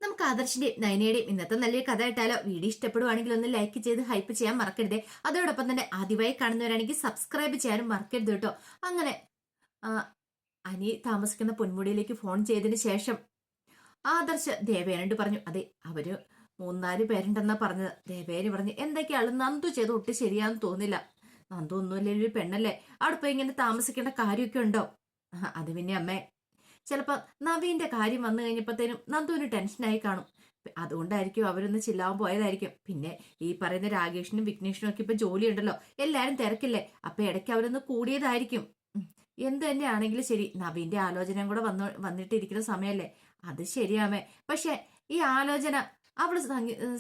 നമുക്ക് ആദർശിന്റെയും നയനയുടെയും ഇന്നത്തെ നല്ലൊരു കഥ ഇട്ടാലോ? വീഡിയോ ഇഷ്ടപ്പെടുവാണെങ്കിൽ ഒന്ന് ലൈക്ക് ചെയ്ത് ഹൈപ്പ് ചെയ്യാൻ മറക്കരുതേ. അതോടൊപ്പം തന്നെ ആദ്യമായി കാണുന്നവരാണെങ്കിൽ സബ്സ്ക്രൈബ് ചെയ്യാനും മറക്കരുത് കേട്ടോ. അങ്ങനെ ആ, അനി താമസിക്കുന്ന പൊന്മുടിയിലേക്ക് ഫോൺ ചെയ്തതിന് ശേഷം ആദർശ് ദേവയാനോട് പറഞ്ഞു. അതെ, അവര് മൂന്നാല് പേരുണ്ടെന്നാ പറഞ്ഞത്. ദേവയാനി പറഞ്ഞു, എന്തൊക്കെയാണ് നന്ദു ചെയ്ത് ഒട്ടും ശരിയാന്ന് തോന്നില്ല. നന്ദു ഒന്നുമല്ലേ, ഒരു പെണ്ണല്ലേ, അവിടെ പോയി ഇങ്ങനെ താമസിക്കേണ്ട കാര്യമൊക്കെ ഉണ്ടോ? അത് പിന്നെ അമ്മേ, ചിലപ്പോ നവീന്റെ കാര്യം വന്നു കഴിഞ്ഞപ്പോഴത്തേനും നന്ദുവിന് ടെൻഷനായി കാണും. അതുകൊണ്ടായിരിക്കും അവരൊന്ന് ചില്ലാവാൻ പോയതായിരിക്കും. പിന്നെ ഈ പറയുന്ന രാകേഷിനും വിഘ്നേഷിനും ഒക്കെ ഇപ്പൊ ജോലി ഉണ്ടല്ലോ, എല്ലാരും തിരക്കില്ലേ, അപ്പൊ ഇടയ്ക്ക് അവരൊന്ന് കൂടിയതായിരിക്കും. എന്ത് തന്നെ ആണെങ്കിലും ശരി, നവീന്റെ ആലോചനയും കൂടെ വന്നിട്ടിരിക്കുന്ന സമയല്ലേ, അത് ശരിയാമേ. പക്ഷെ ഈ ആലോചന അവള്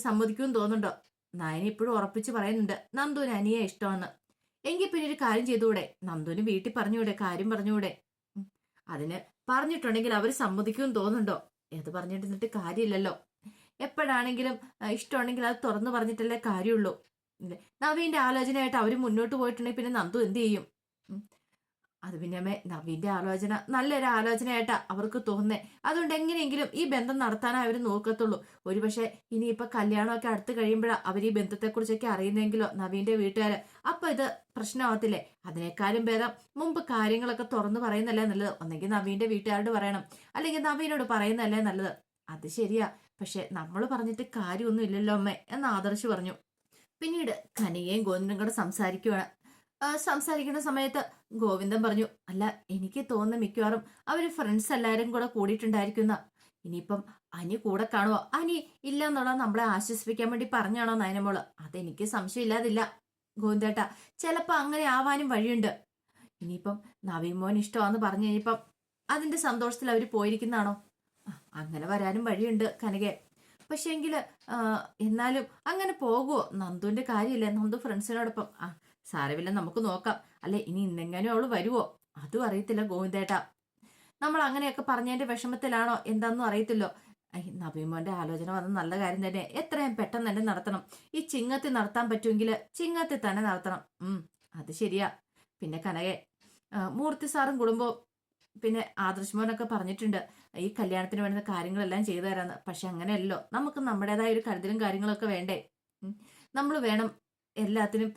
സമ്മതിക്കുമെന്ന് തോന്നുന്നുണ്ടോ? നയന ഇപ്പോഴും ഉറപ്പിച്ച് പറയുന്നുണ്ട് നന്ദുവിന് അനിയെ ഇഷ്ടമാണ്. എങ്കിൽ പിന്നെ ഒരു കാര്യം ചെയ്തുകൂടെ? നന്ദുവിന് വീട്ടിൽ പറഞ്ഞുകൂടെ, കാര്യം പറഞ്ഞുകൂടെ? അതിന് പറഞ്ഞിട്ടുണ്ടെങ്കിൽ അവർ സമ്മതിക്കുമെന്ന് തോന്നുന്നുണ്ടോ? ഏത് പറഞ്ഞിട്ട് കാര്യമില്ലല്ലോ. എപ്പോഴാണെങ്കിലും ഇഷ്ടമുണ്ടെങ്കിൽ അത് തുറന്നു പറഞ്ഞിട്ടല്ലേ കാര്യമുള്ളൂ. നവീന്റെ ആലോചനയായിട്ട് അവര് മുന്നോട്ട് പോയിട്ടുണ്ടെങ്കിൽ പിന്നെ നന്ദു എന്ത് ചെയ്യും? അത് പിന്നെ നവീന്റെ ആലോചന നല്ലൊരു ആലോചനയായിട്ടാ അവർക്ക് തോന്നുന്നേ. അതുകൊണ്ട് എങ്ങനെയെങ്കിലും ഈ ബന്ധം നടത്താനേ അവർ നോക്കത്തുള്ളൂ. ഒരുപക്ഷെ ഇനിയിപ്പൊ കല്യാണമൊക്കെ അടുത്ത് കഴിയുമ്പോഴാ അവർ ഈ ബന്ധത്തെക്കുറിച്ചൊക്കെ അറിയുന്നെങ്കിലോ നവീന്റെ വീട്ടുകാര്, അപ്പൊ ഇത് പ്രശ്നമാവത്തില്ലേ? അതിനേക്കാളും ഭേദം മുമ്പ് കാര്യങ്ങളൊക്കെ തുറന്നു പറയുന്നല്ലേ നല്ലത്. ഒന്നെങ്കിൽ നവീന്റെ വീട്ടുകാരോട് പറയണം, അല്ലെങ്കിൽ നവീനോട് പറയുന്നല്ലേ നല്ലത്. അത് ശരിയാ, പക്ഷെ നമ്മൾ പറഞ്ഞിട്ട് കാര്യമൊന്നും ഇല്ലല്ലോ അമ്മേ എന്ന് ആദർശ് പറഞ്ഞു. പിന്നീട് കനികയും ഗോവിന്ദനും കൂടെ സംസാരിക്കുവാണ്. സംസാരിക്കുന്ന സമയത്ത് ഗോവിന്ദൻ പറഞ്ഞു, അല്ല, എനിക്ക് തോന്നുന്ന മിക്കവാറും അവര് ഫ്രണ്ട്സ് എല്ലാരും കൂടെ കൂടിയിട്ടുണ്ടായിരിക്കുന്ന. ഇനിയിപ്പം അനി കൂടെ കാണുമോ? അനി ഇല്ല എന്നുള്ളത് നമ്മളെ ആശ്വസിപ്പിക്കാൻ വേണ്ടി പറഞ്ഞാണോ നയനമോള്? അതെനിക്ക് സംശയമില്ലാതില്ല ഗോവിന്ദേട്ടാ. ചിലപ്പോ അങ്ങനെ ആവാനും വഴിയുണ്ട്. ഇനിയിപ്പം നവീൻ മോൻ ഇഷ്ടമാന്ന് പറഞ്ഞു കഴിഞ്ഞപ്പം അതിന്റെ സന്തോഷത്തിൽ അവര് പോയിരിക്കുന്നതാണോ? അങ്ങനെ വരാനും വഴിയുണ്ട് കനകെ. പക്ഷെ എങ്കില് എന്നാലും അങ്ങനെ പോകുമോ? നന്ദുവിന്റെ കാര്യമില്ലേ, നന്ദു ഫ്രണ്ട്സിനോടൊപ്പം. സാരമില്ല, നമുക്ക് നോക്കാം. അല്ലെ, ഇനി ഇന്നെങ്ങാനും അവള് വരുവോ? അതും അറിയത്തില്ല ഗോവിന്ദേട്ടാ. നമ്മൾ അങ്ങനെയൊക്കെ പറഞ്ഞതിന്റെ വിഷമത്തിലാണോ എന്താന്നും അറിയത്തില്ലോ. നബീമോന്റെ ആലോചന വന്ന നല്ല കാര്യം തന്നെ. എത്രയും പെട്ടെന്ന് തന്നെ നടത്തണം. ഈ ചിങ്ങത്തിൽ നടത്താൻ പറ്റുമെങ്കിൽ ചിങ്ങത്തിൽ തന്നെ നടത്തണം. അത് ശരിയാ. പിന്നെ കനകെ, മൂർത്തി സാറും കുടുംബവും പിന്നെ ആദർശ് മോനൊക്കെ പറഞ്ഞിട്ടുണ്ട് ഈ കല്യാണത്തിന് വേണ്ടുന്ന കാര്യങ്ങളെല്ലാം ചെയ്തു തരാന്ന്. പക്ഷെ അങ്ങനെയല്ലോ, നമുക്ക് നമ്മുടേതായ ഒരു കരുതലും കാര്യങ്ങളൊക്കെ വേണ്ടേ? നമ്മൾ വേണം എല്ലാത്തിനും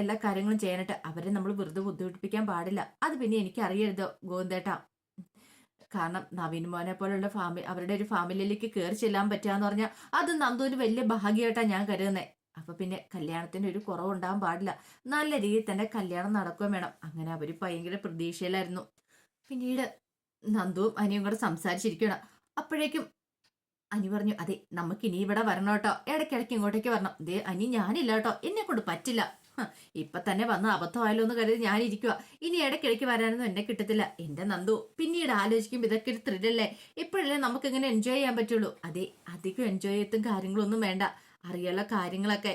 എല്ലാ കാര്യങ്ങളും ചെയ്യാനായിട്ട്. അവരെ നമ്മൾ വെറുതെ ബുദ്ധിമുട്ടിപ്പിക്കാൻ പാടില്ല. അത് പിന്നെ എനിക്ക് അറിയരുതോ ഗോവിന്ദേട്ടാ? കാരണം നവീൻ മോനെ പോലുള്ള അവരുടെ ഒരു ഫാമിലിയിലേക്ക് കയറി ചെല്ലാൻ പറ്റുകയെന്ന് പറഞ്ഞാൽ അത് നന്ദുവിന് വലിയ ഭാഗ്യമായിട്ടാ ഞാൻ കരുതുന്നത്. അപ്പൊ പിന്നെ കല്യാണത്തിന് ഒരു കുറവുണ്ടാകാൻ പാടില്ല. നല്ല രീതിയിൽ തന്നെ കല്യാണം നടക്കുകയും വേണം. അങ്ങനെ അവര് ഭയങ്കര പ്രതീക്ഷയിലായിരുന്നു. പിന്നീട് നന്ദുവും അനിയും കൂടെ സംസാരിച്ചിരിക്കണം. അപ്പോഴേക്കും അനി പറഞ്ഞു, അതെ, നമുക്ക് ഇനി ഇവിടെ വരണം കേട്ടോ, ഇടയ്ക്കിടയ്ക്ക് ഇങ്ങോട്ടേക്ക് വരണം. ദേ അനി, ഞാനില്ല കേട്ടോ, എന്നെ കൊണ്ട് പറ്റില്ല. ഇപ്പൊ തന്നെ വന്ന് അബദ്ധമായാലോ എന്ന് കരുതി ഞാനിരിക്കുക. ഇനി ഇടയ്ക്കിടയ്ക്ക് വരാനൊന്നും എന്നെ കിട്ടത്തില്ല എന്റെ നന്ദു. പിന്നീട് ആലോചിക്കുമ്പോൾ ഇതൊക്കെ ഒരു ത്രില്ലല്ലേ. ഇപ്പോഴല്ലേ നമുക്ക് ഇങ്ങനെ എൻജോയ് ചെയ്യാൻ പറ്റുള്ളൂ. അതെ, അധികം എൻജോയ് ചെയ്തും കാര്യങ്ങളൊന്നും വേണ്ട, അറിയാനുള്ള കാര്യങ്ങളൊക്കെ.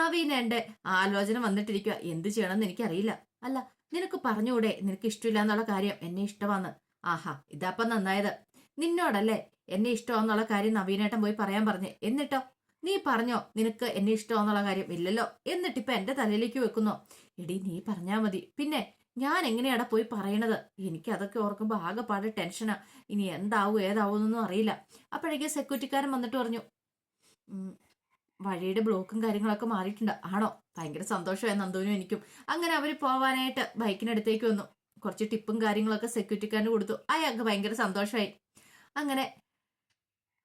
നവീൻ എന്റെ ആലോചന വന്നിട്ടിരിക്കുക, എന്ത് ചെയ്യണമെന്ന് എനിക്കറിയില്ല. അല്ല, നിനക്ക് പറഞ്ഞുകൂടെ നിനക്ക് ഇഷ്ടമില്ല എന്നുള്ള കാര്യം? എന്നെ ഇഷ്ടമാന്ന്. ആഹാ, ഇതാപ്പം നന്നായത്. നിന്നോടല്ലേ എന്നെ ഇഷ്ടമാന്നുള്ള കാര്യം നവീനേട്ടൻ പോയി പറയാൻ പറഞ്ഞേ. എന്നിട്ടോ നീ പറഞ്ഞോ നിനക്ക് എന്നെ ഇഷ്ടമാന്നുള്ള കാര്യം? ഇല്ലല്ലോ. എന്നിട്ടിപ്പൊ എന്റെ തലയിലേക്ക് വെക്കുന്നോ? എടി, നീ പറഞ്ഞാ മതി. പിന്നെ ഞാൻ എങ്ങനെയാടാ പോയി പറയണത്? എനിക്ക് അതൊക്കെ ഓർക്കുമ്പോ ആകെപ്പാട് ടെൻഷനാ. ഇനി എന്താവും ഏതാവൂന്നൊന്നും അറിയില്ല. അപ്പോഴേക്കും സെക്യൂരിറ്റിക്കാരൻ വന്നിട്ട് പറഞ്ഞു, വഴിയുടെ ബ്ലോക്കും കാര്യങ്ങളൊക്കെ മാറിയിട്ടുണ്ട്. ആണോ? ഭയങ്കര സന്തോഷമായി നന്ദുവിനും എനിക്കും. അങ്ങനെ അവര് പോവാനായിട്ട് ബൈക്കിനടുത്തേക്ക് വന്നു. കുറച്ച് ടിപ്പും കാര്യങ്ങളൊക്കെ സെക്യൂരിറ്റിക്കാരന് കൊടുത്തു. അയാൾക്ക് ഭയങ്കര സന്തോഷമായി. അങ്ങനെ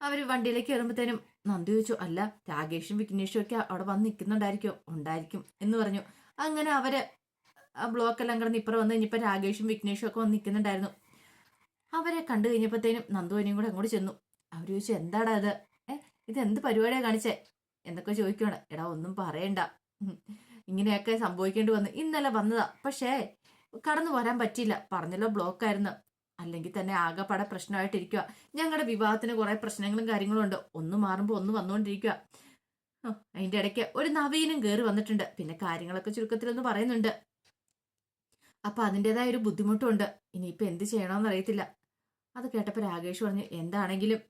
അവര് വണ്ടിയിലേക്ക് കയറുമ്പോഴത്തേനും നന്ദു ചോദിച്ചു, അല്ല, രാകേഷും വിഘ്നേഷും ഒക്കെ അവിടെ വന്ന് നിൽക്കുന്നുണ്ടായിരിക്കോ? ഉണ്ടായിരിക്കും എന്ന് പറഞ്ഞു. അങ്ങനെ അവര് ബ്ലോക്ക് എല്ലാം കിടന്ന് ഇപ്പുറം വന്ന് കഴിഞ്ഞപ്പോ രാകേഷും വിഘ്നേഷും ഒക്കെ വന്ന് നിൽക്കുന്നുണ്ടായിരുന്നു. അവരെ കണ്ടു കഴിഞ്ഞപ്പോഴത്തേനും നന്ദുവിനെയും കൂടെ അങ്ങോട്ട് ചെന്നു. അവര് ചോദിച്ചു, എന്താടാ ഇത്? ഇതെന്ത് പരിപാടിയാ കാണിച്ചേ എന്നൊക്കെ ചോദിക്കുകയാണ്. എടാ, ഒന്നും പറയണ്ട, ഇങ്ങനെയൊക്കെ സംഭവിക്കേണ്ടി വന്നു. ഇന്നലെ വന്നതാ, പക്ഷേ കടന്നു വരാൻ പറ്റിയില്ല. പറഞ്ഞല്ലോ, ബ്ലോക്കായിരുന്നു. അല്ലെങ്കിൽ തന്നെ ആകെപ്പാടെ പ്രശ്നമായിട്ടിരിക്കുക. ഞങ്ങളുടെ വിവാഹത്തിന് കുറെ പ്രശ്നങ്ങളും കാര്യങ്ങളും ഉണ്ട്. ഒന്ന് മാറുമ്പോ ഒന്ന് വന്നുകൊണ്ടിരിക്കുക. അതിന്റെ ഇടയ്ക്ക് ഒരു നവീനും കയറി വന്നിട്ടുണ്ട്. പിന്നെ കാര്യങ്ങളൊക്കെ ചുരുക്കത്തിലൊന്ന് പറയുന്നുണ്ട്. അപ്പൊ അതിൻ്റെതായ ഒരു ബുദ്ധിമുട്ടുണ്ട്. ഇനിയിപ്പൊ എന്ത് ചെയ്യണമെന്ന് അറിയത്തില്ല. അത് കേട്ടപ്പോ രാകേഷ് പറഞ്ഞു, എന്താണെങ്കിലും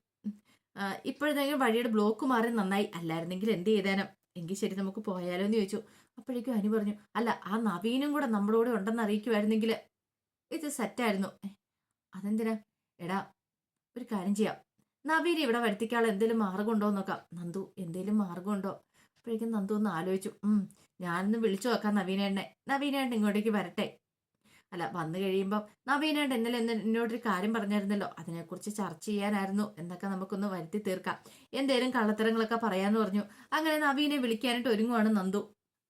ഇപ്പോഴെന്തെങ്കിലും വഴിയുടെ ബ്ലോക്ക് മാറി നന്നായി. അല്ലായിരുന്നെങ്കിൽ എന്ത് ചെയ്തേനം? എങ്കിൽ ശരി, നമുക്ക് പോയാലോ എന്ന് ചോദിച്ചു. അപ്പോഴേക്കും അനു പറഞ്ഞു, അല്ല, ആ നവീനും കൂടെ നമ്മളോട് ഉണ്ടെന്ന് അറിയിക്കുമായിരുന്നെങ്കിൽ ഇത് സെറ്റായിരുന്നു. അതെന്തിനാ? എടാ, ഒരു കാര്യം ചെയ്യാം, നവീനെ ഇവിടെ വരുത്തിക്കാൾ എന്തെങ്കിലും മാർഗമുണ്ടോ നോക്കാം. നന്ദു എന്തെങ്കിലും മാർഗമുണ്ടോ? അപ്പോഴേക്കും നന്ദു ഒന്ന് ആലോചിച്ചു. ഞാനൊന്ന് വിളിച്ചു നോക്കാം നവീനേട്ടനെ. നവീനേട്ടൻ ഇങ്ങോട്ടേക്ക് വരട്ടെ. അല്ല, വന്നു കഴിയുമ്പം നവീനേട്ടൻ ഇന്നലെ എന്നോടൊരു കാര്യം പറഞ്ഞായിരുന്നല്ലോ, അതിനെക്കുറിച്ച് ചർച്ച ചെയ്യാനായിരുന്നു എന്നൊക്കെ നമുക്കൊന്ന് വരുത്തി തീർക്കാം. എന്തേലും കള്ളത്തരങ്ങളൊക്കെ പറയാന്ന് പറഞ്ഞു. അങ്ങനെ നവീനെ വിളിക്കാനായിട്ട് ഒരുങ്ങുവാണ് നന്ദു.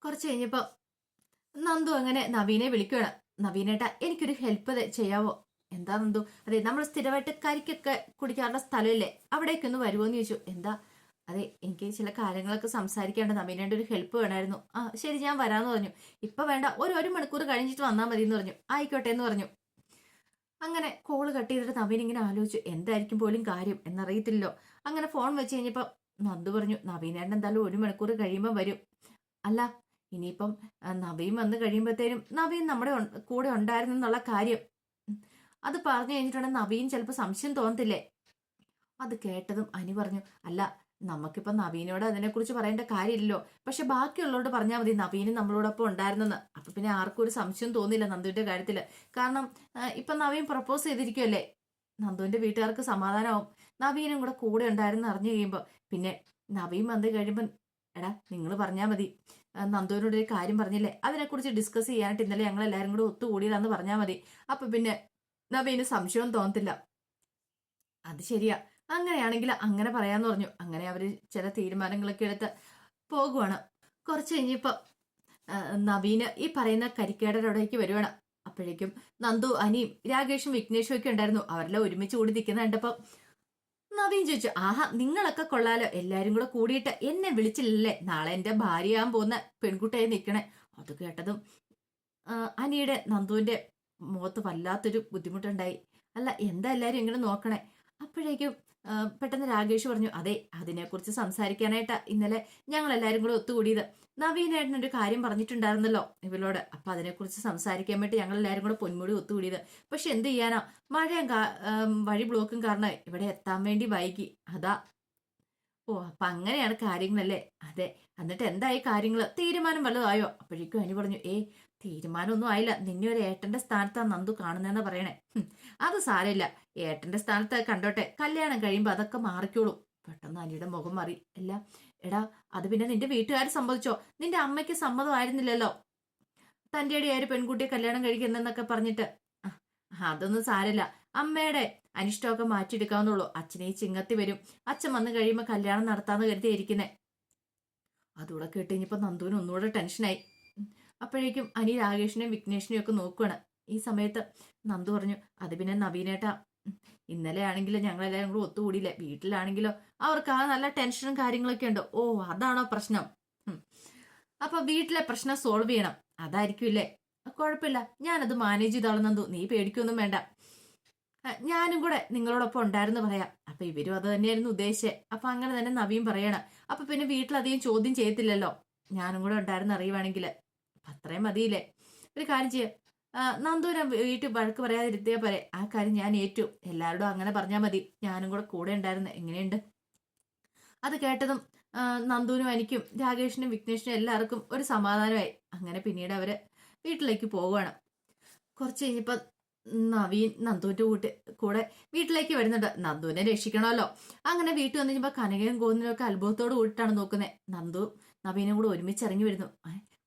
കുറച്ച് കഴിഞ്ഞപ്പോ നന്ദു അങ്ങനെ നവീനെ വിളിക്കുകയാണ്. നവീനേട്ട, എനിക്കൊരു ഹെൽപ്പ് ചെയ്യാവോ? എന്താ നന്ദു? അതെ, നമ്മൾ സ്ഥിരമായിട്ട് കരിക്കൊക്കെ കുടിക്കാറുള്ള സ്ഥലമില്ലേ, അവിടേക്കൊന്ന് വരുമോന്ന് ചോദിച്ചു. എന്താ? അതെ, എനിക്ക് ചില കാര്യങ്ങളൊക്കെ സംസാരിക്കാണ്ട്, നവീനേട്ട ഒരു ഹെൽപ്പ് വേണമായിരുന്നു. ആ ശരി, ഞാൻ വരാമെന്ന് പറഞ്ഞു. ഇപ്പൊ വേണ്ട, ഒരു മണിക്കൂർ കഴിഞ്ഞിട്ട് വന്നാൽ മതി എന്ന് പറഞ്ഞു. ആയിക്കോട്ടെ എന്ന് പറഞ്ഞു. അങ്ങനെ കോള് കട്ട് ചെയ്തിട്ട് നവീൻ ഇങ്ങനെ ആലോചിച്ചു, എന്തായിരിക്കും പോലും കാര്യം എന്നറിയത്തില്ലല്ലോ. അങ്ങനെ ഫോൺ വെച്ച് കഴിഞ്ഞപ്പോ നന്ദു പറഞ്ഞു, നവീനേട്ടൻ എന്തായാലും 1 മണിക്കൂർ കഴിയുമ്പോൾ വരും. അല്ല, ഇനിയിപ്പം നവീൻ വന്ന് കഴിയുമ്പോഴത്തേനും നവീൻ നമ്മുടെ കൂടെ ഉണ്ടായിരുന്നു എന്നുള്ള കാര്യം അത് പറഞ്ഞു കഴിഞ്ഞിട്ടുണ്ടെങ്കിൽ നവീൻ ചിലപ്പോൾ സംശയം തോന്നത്തില്ലേ? അത് കേട്ടതും അനി പറഞ്ഞു, അല്ല, നമുക്കിപ്പം നവീനോട് അതിനെക്കുറിച്ച് പറയേണ്ട കാര്യമില്ലല്ലോ, പക്ഷെ ബാക്കിയുള്ളവരോട് പറഞ്ഞാൽ മതി നവീനും നമ്മളോടൊപ്പം ഉണ്ടായിരുന്നെന്ന്. അപ്പൊ പിന്നെ ആർക്കും ഒരു സംശയം തോന്നില്ല നന്ദുവിന്റെ കാര്യത്തില്. കാരണം ഇപ്പൊ നവീൻ പ്രപ്പോസ് ചെയ്തിരിക്കുമല്ലേ, നന്ദുവിന്റെ വീട്ടുകാർക്ക് സമാധാനമാവും. നവീനും കൂടെ കൂടെ ഉണ്ടായിരുന്നു അറിഞ്ഞു കഴിയുമ്പോൾ പിന്നെ നവീൻ വന്ന് കഴിയുമ്പോൾ, എടാ നിങ്ങൾ പറഞ്ഞാൽ മതി, നന്ദുവിനോട് ഒരു കാര്യം പറഞ്ഞില്ലേ, അതിനെക്കുറിച്ച് ഡിസ്കസ് ചെയ്യാനായിട്ട് ഇന്നലെ ഞങ്ങൾ എല്ലാവരും കൂടെ ഒത്തുകൂടിയതാന്ന് പറഞ്ഞാൽ മതി. അപ്പൊ പിന്നെ നവീന് സംശയവും തോന്നത്തില്ല. അത് ശരിയാ, അങ്ങനെയാണെങ്കിൽ അങ്ങനെ പറയാന്ന് പറഞ്ഞു. അങ്ങനെ അവര് ചില തീരുമാനങ്ങളൊക്കെ എടുത്ത് പോകുവാണ്. കുറച്ച് കഴിഞ്ഞപ്പോ നവീന് ഈ പറയുന്ന കരിക്കേടയുടെ അവിടേക്ക് വരുവാണ്. അപ്പോഴേക്കും നന്ദു, അനിയും രാകേഷും വിഘ്നേഷും ഒക്കെ ഉണ്ടായിരുന്നു. അവരെല്ലാം ഒരുമിച്ച് കൂടി നിൽക്കുന്ന കണ്ടപ്പോ നവീൻ ചോദിച്ചു, ആഹാ, നിങ്ങളൊക്കെ കൊള്ളാലോ, എല്ലാരും കൂടെ കൂടിയിട്ട് എന്നെ വിളിച്ചില്ലല്ലേ, നാളെ എന്റെ ഭാര്യയാകാൻ പോകുന്ന പെൺകുട്ടിയായി നിൽക്കണേ. അത് കേട്ടതും അനിയുടെ നന്ദുവിന്റെ മുഖത്ത് വല്ലാത്തൊരു ബുദ്ധിമുട്ടുണ്ടായി. അല്ല, എന്താ എല്ലാരും ഇങ്ങനെ നോക്കണേ? അപ്പോഴേക്കും പെട്ടെന്ന് രാകേഷ് പറഞ്ഞു, അതെ, അതിനെക്കുറിച്ച് സംസാരിക്കാനായിട്ടാ ഇന്നലെ ഞങ്ങൾ എല്ലാരും കൂടെ ഒത്തുകൂടിയത്. നവീനേട്ടനൊരു കാര്യം പറഞ്ഞിട്ടുണ്ടായിരുന്നല്ലോ ഇവരോട്, അപ്പൊ അതിനെക്കുറിച്ച് സംസാരിക്കാൻ വേണ്ടി ഞങ്ങൾ എല്ലാരും കൂടെ പൊന്മുടി ഒത്തുകൂടിയത്. പക്ഷെ എന്ത് ചെയ്യാനാ, മഴയും വഴി ബ്ലോക്കും കാരണം ഇവിടെ എത്താൻ വേണ്ടി വൈകി, അതാ. ഓ, അപ്പൊ അങ്ങനെയാണ് കാര്യങ്ങളല്ലേ? അതെ, എന്നിട്ട് എന്തായി കാര്യങ്ങള്, തീരുമാനം വല്ലതായോ? അപ്പോഴേക്കും അനി പറഞ്ഞു, തീരുമാനമൊന്നും ആയില്ല, നിന്നെ ഒരു ഏട്ടന്റെ സ്ഥാനത്താ നന്ദു കാണുന്നതെന്ന് പറയണേ. അത് സാരമില്ല, ഏട്ടന്റെ സ്ഥാനത്ത് കണ്ടോട്ടെ, കല്യാണം കഴിയുമ്പോ അതൊക്കെ മാറിക്കോളൂ. പെട്ടെന്ന് അനിയുടെ മുഖം മാറി. അല്ല എടാ, അത് പിന്നെ നിന്റെ വീട്ടുകാർ സമ്മതിച്ചോ? നിന്റെ അമ്മയ്ക്ക് സമ്മതമായിരുന്നില്ലല്ലോ തന്റെ ഇടയിൽ ഒരു പെൺകുട്ടിയെ കല്യാണം കഴിക്കുന്നതെന്നൊക്കെ പറഞ്ഞിട്ട്. അതൊന്നും സാരമില്ല, അമ്മയുടെ അനിഷ്ടമൊക്കെ മാറ്റിയെടുക്കാവുന്നുള്ളൂ. അച്ഛനെ ഈ ചിങ്ങത്തി വരും, അച്ഛൻ വന്നു കഴിയുമ്പോൾ കല്യാണം നടത്താന്ന് കരുതിയിരിക്കുന്നേ. അതുകൂടെ കേട്ട് കഴിഞ്ഞപ്പോ നന്ദുവിന് ഒന്നുകൂടെ ടെൻഷനായി. അപ്പോഴേക്കും അനി രാകേഷിനെയും വിഘ്നേഷിനെയും ഒക്കെ നോക്കുകയാണ്. ഈ സമയത്ത് നന്ദു പറഞ്ഞു, അത് പിന്നെ നവീനേട്ടാ, ഇന്നലെ ആണെങ്കിലും ഞങ്ങളെല്ലാവരും കൂടെ ഒത്തുകൂടിയില്ലേ, വീട്ടിലാണെങ്കിലോ അവർക്ക് ആ നല്ല ടെൻഷനും കാര്യങ്ങളൊക്കെ ഉണ്ട്. ഓ, അതാണോ പ്രശ്നം? അപ്പൊ വീട്ടിലെ പ്രശ്നം സോൾവ് ചെയ്യണം, അതായിരിക്കും. കുഴപ്പമില്ല, ഞാനത് മാനേജ് ചെയ്തോളാം നന്ദു, നീ പേടിക്കൊന്നും വേണ്ട. ഞാനും കൂടെ നിങ്ങളോടൊപ്പം ഉണ്ടായിരുന്നു പറയാം. അപ്പൊ ഇവരും അത് തന്നെയായിരുന്നു ഉദ്ദേശിച്ചത്. അപ്പൊ അങ്ങനെ തന്നെ നവീൻ പറയണം. അപ്പൊ പിന്നെ വീട്ടിലധികം ചോദ്യം ചെയ്യത്തില്ലല്ലോ, ഞാനും കൂടെ ഉണ്ടായിരുന്നു അറിയുവാണെങ്കിൽ. അത്രയും മതിയില്ലേ? ഒരു കാര്യം ചെയ്യാം, നന്ദുവിനെ വീട്ടിൽ വഴക്ക് പറയാതിരുത്തിയാ പോരെ, ആ കാര്യം ഞാൻ ഏറ്റു. എല്ലാവരോടും അങ്ങനെ പറഞ്ഞാൽ മതി, ഞാനും കൂടെ കൂടെ ഉണ്ടായിരുന്നു. എങ്ങനെയുണ്ട്? അത് കേട്ടതും നന്ദുവിനും എനിക്കും രാകേഷിനും വിഘ്നേഷിനും എല്ലാവർക്കും ഒരു സമാധാനമായി. അങ്ങനെ പിന്നീട് അവര് വീട്ടിലേക്ക് പോവുകയാണ്. കുറച്ച് കഴിഞ്ഞപ്പോ നവീൻ നന്ദുവിന്റെ കൂടെ വീട്ടിലേക്ക് വരുന്നുണ്ട്. നന്ദുവിനെ രക്ഷിക്കണമല്ലോ. അങ്ങനെ വീട്ടിൽ വന്നു കഴിഞ്ഞപ്പോ കനകയും ഗോവിന്ദനും ഒക്കെ അത്ഭുതത്തോട് കൂടിയിട്ടാണ് നോക്കുന്നത്. നന്ദു നവീനും കൂടെ ഒരുമിച്ച് ഇറങ്ങി വരുന്നു.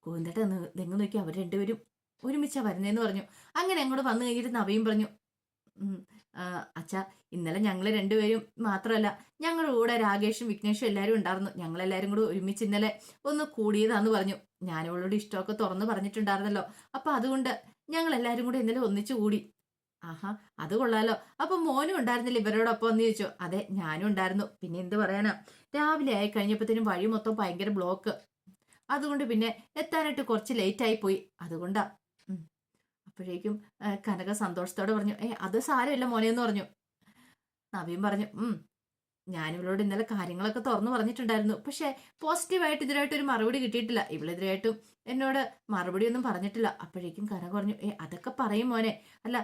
ഗോവിന്ദട്ട നിങ്ങൾ നോക്കി, അവർ രണ്ടുപേരും ഒരുമിച്ചാ വരുന്നേന്ന് പറഞ്ഞു. അങ്ങനെ അങ്ങോട്ട് വന്നു കഴിഞ്ഞിട്ട് നവീൻ പറഞ്ഞു, അച്ഛാ, ഇന്നലെ ഞങ്ങൾ രണ്ടുപേരും മാത്രമല്ല, ഞങ്ങളുടെ കൂടെ രാകേഷും വിഘ്നേഷും എല്ലാവരും ഉണ്ടായിരുന്നു. ഞങ്ങളെല്ലാവരും കൂടെ ഒരുമിച്ച് ഇന്നലെ ഒന്ന് കൂടിയതാന്ന് പറഞ്ഞു. ഞാനിവളോട് ഇഷ്ടമൊക്കെ തുറന്നു പറഞ്ഞിട്ടുണ്ടായിരുന്നല്ലോ, അപ്പൊ അതുകൊണ്ട് ഞങ്ങൾ എല്ലാവരും കൂടെ ഇന്നലെ ഒന്നിച്ചു കൂടി. ആഹാ, അത് കൊള്ളാലോ. അപ്പൊ മോനും ഉണ്ടായിരുന്നില്ല ഇവരോടൊപ്പം എന്ന് ചോദിച്ചു. അതെ, ഞാനും ഉണ്ടായിരുന്നു. പിന്നെ എന്ത് പറയാനാ, രാവിലെ ആയി കഴിഞ്ഞപ്പോഴത്തേനും വഴി മൊത്തം ഭയങ്കര ബ്ലോക്ക്, അതുകൊണ്ട് പിന്നെ എത്താനായിട്ട് കുറച്ച് ലേറ്റ് ആയി പോയി, അതുകൊണ്ടാ. അപ്പോഴേക്കും കനക സന്തോഷത്തോടെ പറഞ്ഞു, അത് സാരമില്ല മോനെ എന്ന് പറഞ്ഞു. നവീൻ പറഞ്ഞു, ഞാനിവളോട് ഇന്നലെ കാര്യങ്ങളൊക്കെ തുറന്നു പറഞ്ഞിട്ടുണ്ടായിരുന്നു, പക്ഷെ പോസിറ്റീവായിട്ട് ഇതിനായിട്ട് ഒരു മറുപടി കിട്ടിയിട്ടില്ല. ഇവളിതിനായിട്ടും എന്നോട് മറുപടി ഒന്നും പറഞ്ഞിട്ടില്ല. അപ്പോഴേക്കും കനക പറഞ്ഞു, അതൊക്കെ പറയും മോനെ. അല്ല,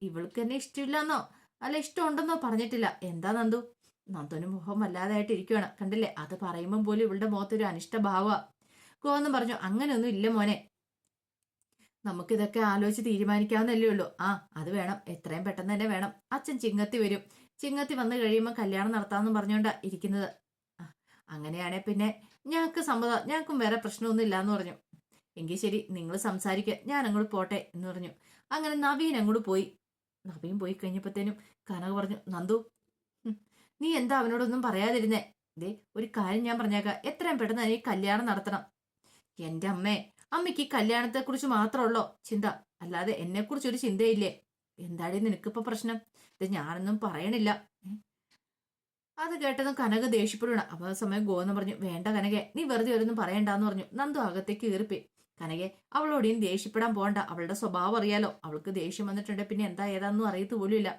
ഇവൾക്ക് എന്നെ ഇഷ്ടമില്ലെന്നോ അല്ല ഇഷ്ടമുണ്ടെന്നോ പറഞ്ഞിട്ടില്ല. എന്താ നന്ദു? നന്ദുവിന് മുഖം വല്ലാതായിട്ട് ഇരിക്കുകയാണ്, കണ്ടില്ലേ? അത് പറയുമ്പം പോലും ഇവളുടെ മുഖത്തൊരു അനിഷ്ടഭാവ. ഗോവെന്ന് പറഞ്ഞു, അങ്ങനെയൊന്നും ഇല്ല മോനെ, നമുക്കിതൊക്കെ ആലോചിച്ച് തീരുമാനിക്കാവുന്നല്ലേ ഉള്ളൂ. അത് വേണം, എത്രയും പെട്ടെന്ന് തന്നെ വേണം. അച്ഛൻ ചിങ്ങത്തി വരും, ചിങ്ങത്തി വന്നു കഴിയുമ്പോൾ കല്യാണം നടത്താമെന്ന് പറഞ്ഞുകൊണ്ടാ ഇരിക്കുന്നത്. ആ, അങ്ങനെയാണെ പിന്നെ ഞങ്ങൾക്ക് സമ്മതം, ഞങ്ങൾക്കും വേറെ പ്രശ്നമൊന്നും ഇല്ലാന്ന് പറഞ്ഞു. എങ്കിൽ ശരി, നിങ്ങൾ സംസാരിക്കുക, ഞാൻ അങ്ങോട്ട് പോട്ടെ എന്ന് പറഞ്ഞു. അങ്ങനെ നവീൻ അങ്ങോട്ട് പോയി. നവീൻ പോയി കഴിഞ്ഞപ്പോഴത്തേനും കനക പറഞ്ഞു, നന്ദു, ഉം, നീ എന്താ അവനോടൊന്നും പറയാതിരുന്നേ? ദേ, ഒരു കാര്യം ഞാൻ പറഞ്ഞേക്കാം, എത്രയും പെട്ടെന്ന് എനിക്ക് കല്യാണം നടത്തണം. എന്റെ അമ്മേ, അമ്മയ്ക്ക് ഈ കല്യാണത്തെക്കുറിച്ച് മാത്രമുള്ളോ ചിന്ത, അല്ലാതെ എന്നെക്കുറിച്ച് ഒരു ചിന്തയില്ലേ? എന്താടി നിനക്കിപ്പോ പ്രശ്നം? ഇത് ഞാനൊന്നും പറയണില്ല. അത് കേട്ടതും കനക ദേഷ്യപ്പെടണം. അപ്പൊ ആ സമയം ഗോന്ന് പറഞ്ഞു, വേണ്ട കനകെ, നീ വെറുതെ ഒരൊന്നും പറയണ്ടെന്ന് പറഞ്ഞു. നന്ദു അകത്തേക്ക് കീറിപ്പി. കനകെ, അവളോട് ഇനി ദേഷ്യപ്പെടാൻ പോകണ്ട, അവളുടെ സ്വഭാവം അറിയാലോ. അവൾക്ക് ദേഷ്യം വന്നിട്ടുണ്ട്, പിന്നെ എന്താ ഏതാന്നും അറിയത്ത് പോലും ഇല്ല.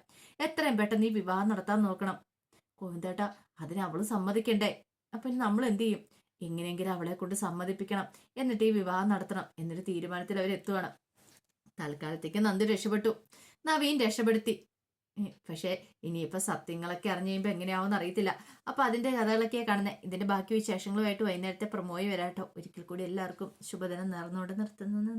എത്രയും പെട്ടെന്ന് ഈ വിവാഹം നടത്താൻ നോക്കണം. ഗോവിന്ദേട്ടാ, അതിന് അവള് സമ്മതിക്കണ്ടേ? അപ്പൊ ഇനി നമ്മൾ എന്ത് ചെയ്യും? എങ്ങനെയെങ്കിലും അവളെ കൊണ്ട് സമ്മതിപ്പിക്കണം, എന്നിട്ട് ഈ വിവാഹം നടത്തണം എന്നൊരു തീരുമാനത്തിൽ അവരെത്തുവാണ്. തൽക്കാലത്തേക്ക് നന്ദു രക്ഷപ്പെട്ടു, നവീൻ രക്ഷപ്പെടുത്തി. പക്ഷെ ഇനിയിപ്പോ സത്യങ്ങളൊക്കെ അറിഞ്ഞു കഴിയുമ്പോ എങ്ങനെയാവുമെന്ന് അറിയത്തില്ല. അപ്പൊ അതിന്റെ കഥകളൊക്കെയാ കാണുന്നത്. ഇതിന്റെ ബാക്കി വിശേഷങ്ങളുമായിട്ട് വൈകുന്നേരത്തെ പ്രൊമോയി വരാട്ടോ. ഒരിക്കൽ കൂടി എല്ലാവർക്കും ശുഭദിനം നേർന്നുകൊണ്ട് നിർത്തുന്നു.